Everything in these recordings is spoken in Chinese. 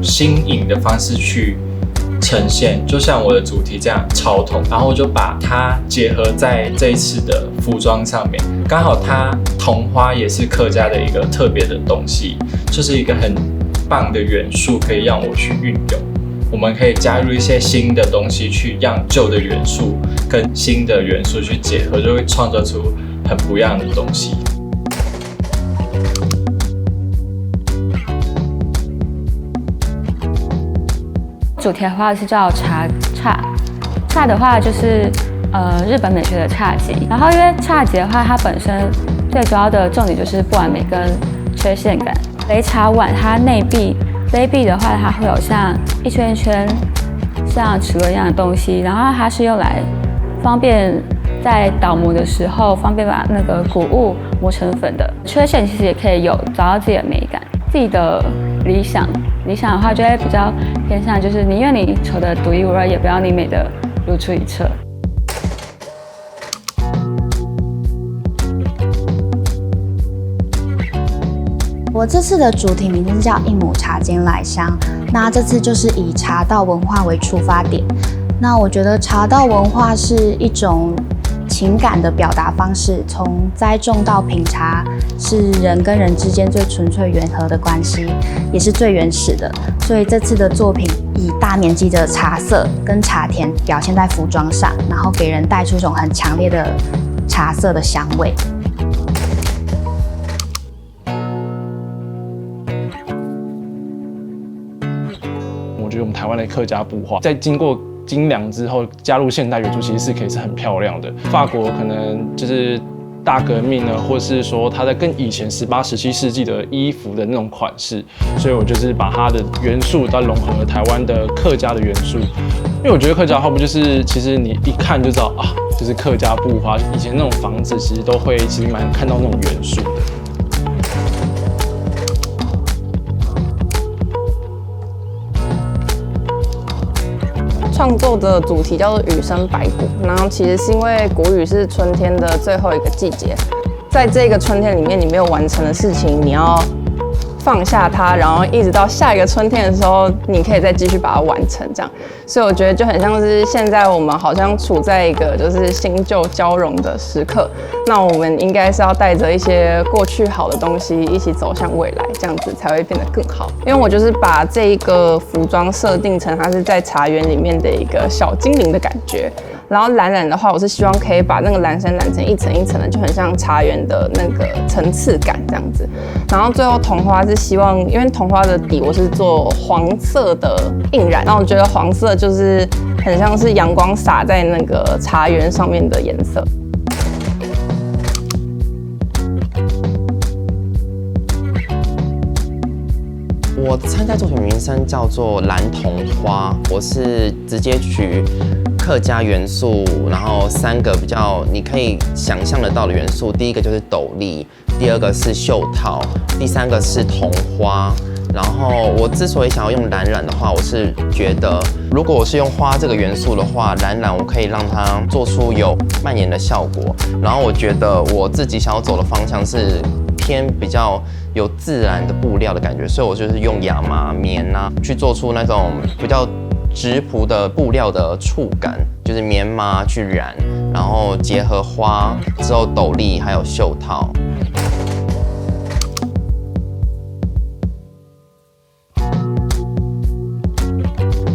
新颖的方式去呈现，就像我的主题这样超童，然后我就把它结合在这一次的服装上面，刚好它桐花也是客家的一个特别的东西，就是一个很棒的元素，可以让我去运用。我们可以加入一些新的东西，去让旧的元素跟新的元素去结合，就会创造出很不一样的东西。主题的话是叫侘的话就是日本美学的侘寂。然后因为侘寂的话，它本身最主要的重点就是不完美跟缺陷感。擂茶碗它内壁杯壁的话，它会有像一圈一圈像齿轮一样的东西，然后它是用来方便在倒模的时候方便把那个谷物磨成粉的。缺陷其实也可以有找到自己的美感，自己的理想的话就会比较偏向就是宁愿你丑的独一无二，也不要你美的如出一辙。我这次的主题名字叫一亩茶间来香，那这次就是以茶道文化为出发点。那我觉得茶道文化是一种情感的表达方式，从栽种到品茶，是人跟人之间最纯粹缘和的关系，也是最原始的。所以这次的作品以大面积的茶色跟茶田表现在服装上，然后给人带出一种很强烈的茶色的香味。我觉得我们台湾的客家布画，在经过精良之后，加入现代元素，其实是可以是很漂亮的。法国可能就是大革命呢，或是说它在跟以前18、17世纪的衣服的那种款式，所以我就是把它的元素都融合了台湾的客家的元素。因为我觉得客家画布就是，其实你一看就知道啊，就是客家布画。以前那种房子其实都会，其实蛮看到那种元素的。创作的主题叫做雨生百果，然后其实是因为国语是春天的最后一个季节，在这个春天里面，你没有完成的事情，你要放下它，然后一直到下一个春天的时候，你可以再继续把它完成，这样。所以我觉得就很像是现在我们好像处在一个就是新旧交融的时刻，那我们应该是要带着一些过去好的东西一起走向未来，这样子才会变得更好。因为我就是把这一个服装设定成它是在茶园里面的一个小精灵的感觉。然后蓝染的话，我是希望可以把那个蓝山染成一层一层的，就很像茶园的那个层次感这样子。然后最后桐花是希望，因为桐花的底我是做黄色的印染，然后我觉得黄色就是很像是阳光洒在那个茶园上面的颜色。我参赛作品名称叫做蓝桐花，我是直接取客家元素，然后3个比较你可以想象得到的元素。第一个就是斗笠，第2个是袖套，第3个是桐花。然后我之所以想要用蓝染的话，我是觉得如果我是用花这个元素的话，蓝染我可以让它做出有蔓延的效果。然后我觉得我自己想要走的方向是偏比较有自然的布料的感觉，所以我就是用亚麻、棉啊去做出那种比较质朴的布料的触感，就是棉麻去染，然后结合花之后斗笠还有袖套。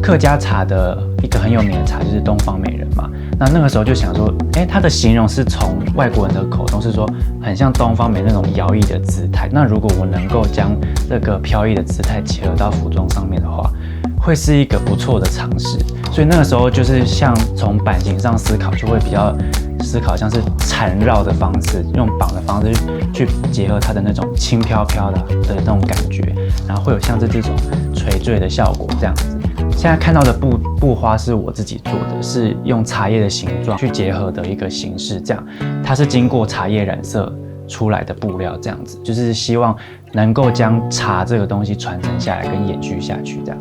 客家茶的一个很有名的茶就是东方美人嘛，那个时候就想说，它的形容是从外国人的口中是说很像东方美那种摇曳的姿态。那如果我能够将这个飘逸的姿态结合到服装上面的话，会是一个不错的尝试。所以那个时候就是像从版型上思考，就会比较思考像是缠绕的方式，用绑的方式去结合它的那种轻飘飘的那种感觉，然后会有像是这种垂坠的效果这样子。现在看到的布花是我自己做的，是用茶叶的形状去结合的一个形式，这样它是经过茶叶染色出来的布料，这样子就是希望能够将茶这个东西传承下来跟延续下去，这样。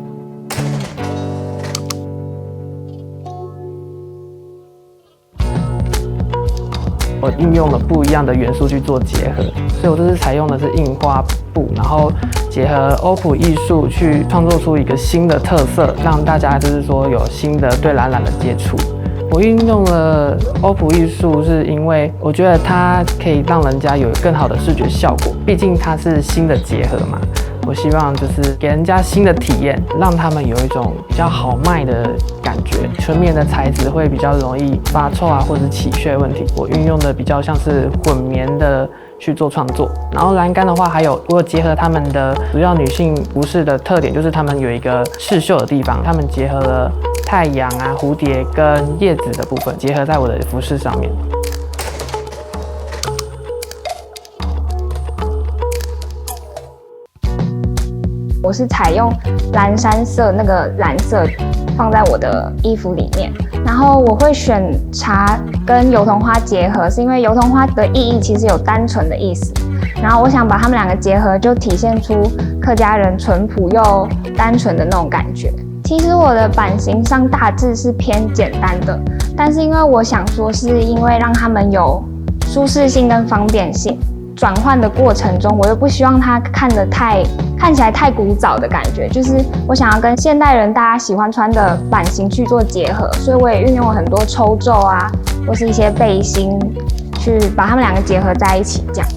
我运用了不一样的元素去做结合，所以我这次采用的是印花布，然后结合欧普艺术去创作出一个新的特色，让大家就是说有新的对蓝染的接触。我运用了欧普艺术，是因为我觉得它可以让人家有更好的视觉效果，毕竟它是新的结合嘛。我希望就是给人家新的体验，让他们有一种比较好卖的感觉。纯棉的材质会比较容易发臭啊，或者起屑问题。我运用的比较像是混棉的去做创作。然后栏杆的话，我有结合他们的主要女性服饰的特点，就是他们有一个刺绣的地方，他们结合了太阳啊、蝴蝶跟叶子的部分，结合在我的服饰上面。我是采用蓝山色那个蓝色放在我的衣服里面，然后我会选茶跟油桐花结合，是因为油桐花的意义其实有单纯的意思，然后我想把它们两个结合，就体现出客家人淳朴又单纯的那种感觉。其实我的版型上大致是偏简单的，但是因为我想说，是因为让他们有舒适性跟方便性。转换的过程中，我又不希望它看起来太古早的感觉，就是我想要跟现代人大家喜欢穿的版型去做结合，所以我也运用了很多抽皱啊，或是一些背心，去把它们两个结合在一起，这样。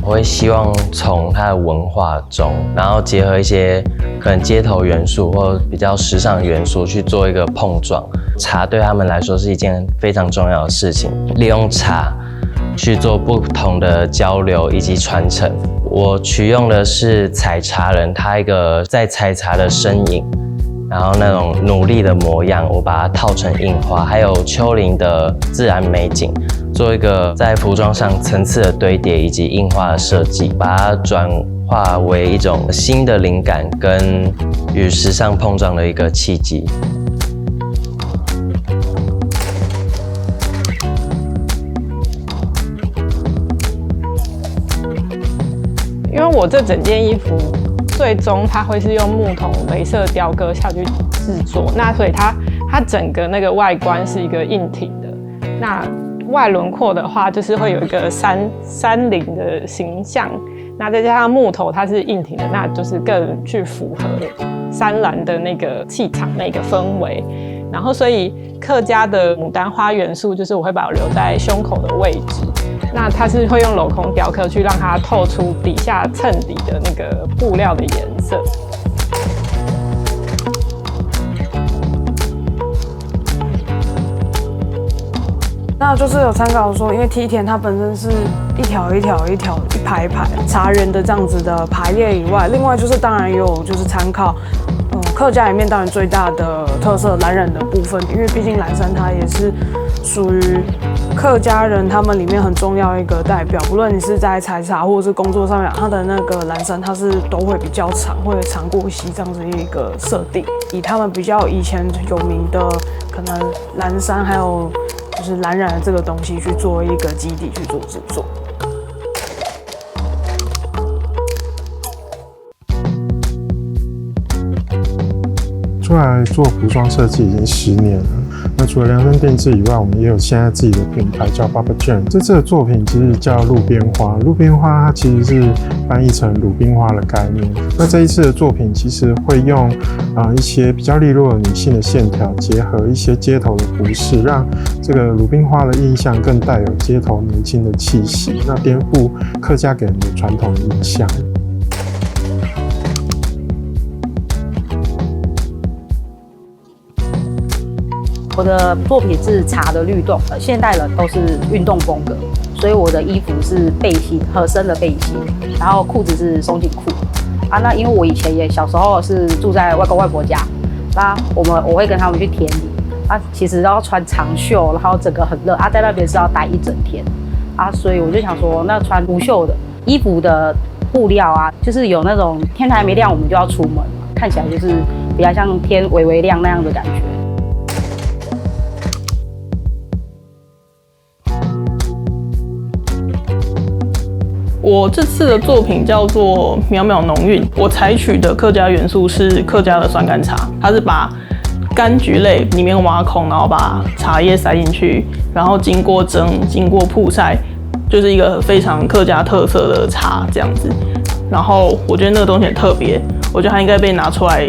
我会希望从它的文化中，然后结合一些可能街头元素或比较时尚的元素去做一个碰撞。茶对他们来说是一件非常重要的事情，利用茶去做不同的交流以及传承。我取用的是采茶人他一个在采茶的身影，然后那种努力的模样，我把它套成印花，还有丘陵的自然美景，做一个在服装上层次的堆叠以及印花的设计，把它转化为一种新的灵感跟与时尚碰撞的一个契机。因为我这整件衣服最终它会是用木头雷射雕刻下去制作，那所以它整个那个外观是一个硬挺的，那外轮廓的话就是会有一个山林的形象，那再加上木头它是硬挺的，那就是更去符合山岚的那个气场那个氛围。然后所以客家的牡丹花元素就是我会把它留在胸口的位置，那它是会用镂空雕刻去让它透出底下衬底的那个布料的颜色。那就是有参考说，因为梯田它本身是一条一条一条一排一排茶园的这样子的排列以外，另外就是当然有就是参考客家里面当然最大的特色蓝染的部分，因为毕竟蓝山它也是属于客家人他们里面很重要一个代表，不论你是在采茶或者是工作上面，它的那个蓝山它是都会比较长，会长过膝这样子一个设定，以他们比较以前有名的可能蓝山还有就是蓝染的这个东西去做一个基底去做制作。出来做服装设计已经10年了。那除了量身定制以外，我们也有现在自己的品牌叫 Baba Jane。这次的作品其实叫路边花，路边花它其实是翻译成鲁冰花的概念。那这一次的作品其实会用一些比较利落的女性的线条，结合一些街头的服饰，让这个鲁冰花的印象更带有街头年轻的气息，那颠覆客家给人的传统印象。我的作品是茶的律动，现代人都是运动风格，所以我的衣服是背心，合身的背心，然后裤子是松紧裤。那因为我以前也小时候是住在外公外婆家，那我会跟他们去田里，其实要穿长袖，然后整个很热，在那边是要待一整天，所以我就想说，那穿无袖的衣服的布料就是有那种天还没亮我们就要出门，看起来就是比较像天微微亮那样的感觉。我这次的作品叫做《渺渺浓韵》，我采取的客家元素是客家的酸甘茶，它是把柑橘类里面挖空，然后把茶叶塞进去，然后经过蒸、经过曝晒，就是一个非常客家特色的茶这样子。然后我觉得那个东西很特别，我觉得它应该被拿出来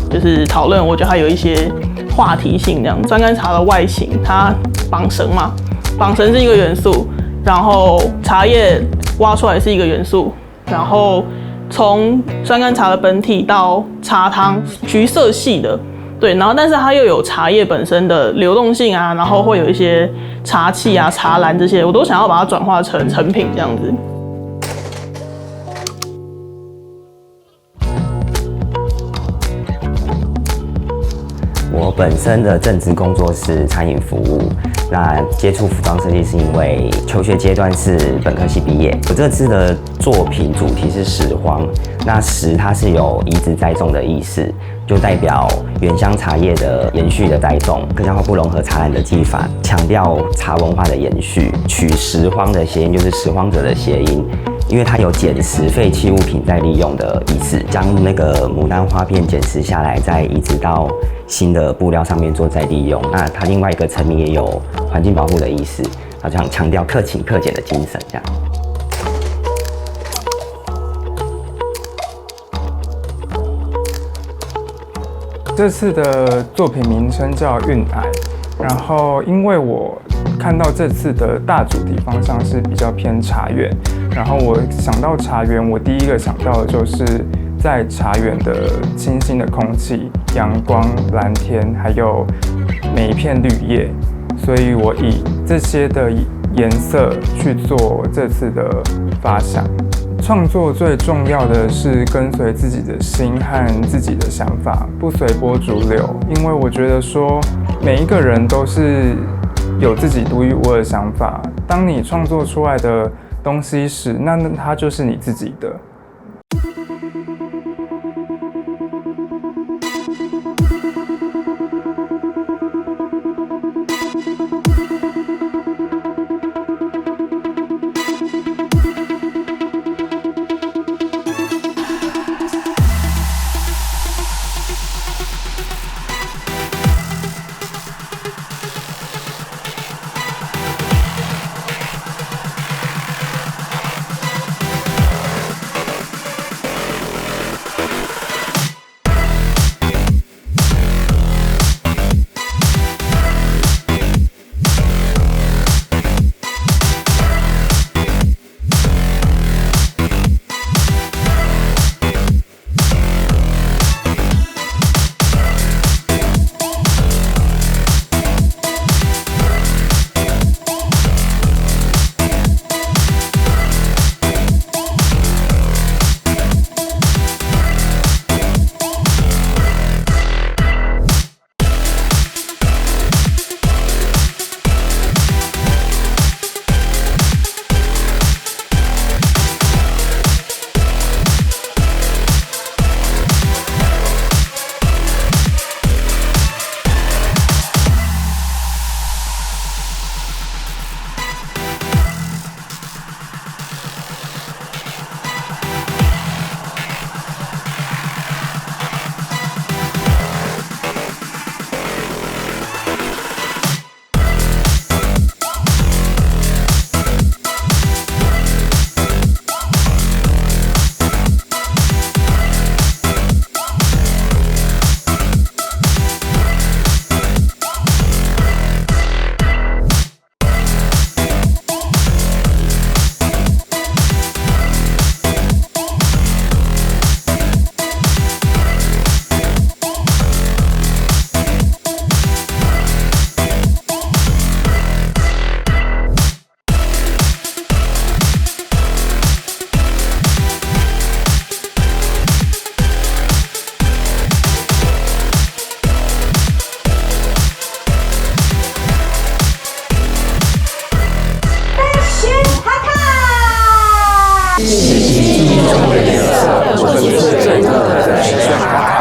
就是讨论。我觉得它有一些话题性这样。酸甘茶的外形，它绑绳嘛，绑绳是一个元素，然后茶叶挖出来是一个元素，然后从酸甘茶的本体到茶汤，橘色系的，对，然后但是它又有茶叶本身的流动性啊，然后会有一些茶气啊、茶蓝这些，我都想要把它转化成成品这样子。我本身的正职工作是餐饮服务，那接触服装设计是因为求学阶段是本科系毕业。我这次的作品主题是拾荒，那拾它是有移植栽种的意思，就代表原乡茶叶的延续的栽种。客家花布融合茶染的技法，强调茶文化的延续，取拾荒的谐音就是拾荒者的谐音。因为它有捡拾废弃物品再利用的意思，将那个牡丹花片捡拾下来，再移植到新的布料上面做再利用。那它另外一个层面也有环境保护的意思，好像强调克勤克俭的精神这样。这次的作品名称叫《韵霭》，然后因为我看到这次的大主题方向是比较偏茶园，然后我想到茶园，我第一个想到的就是在茶园的清新的空气、阳光、蓝天，还有每一片绿叶，所以我以这些的颜色去做这次的发想。创作最重要的是跟随自己的心和自己的想法，不随波逐流，因为我觉得说每一个人都是有自己独一无二的想法，当你创作出来的东西时，那它就是你自己的。我是最特的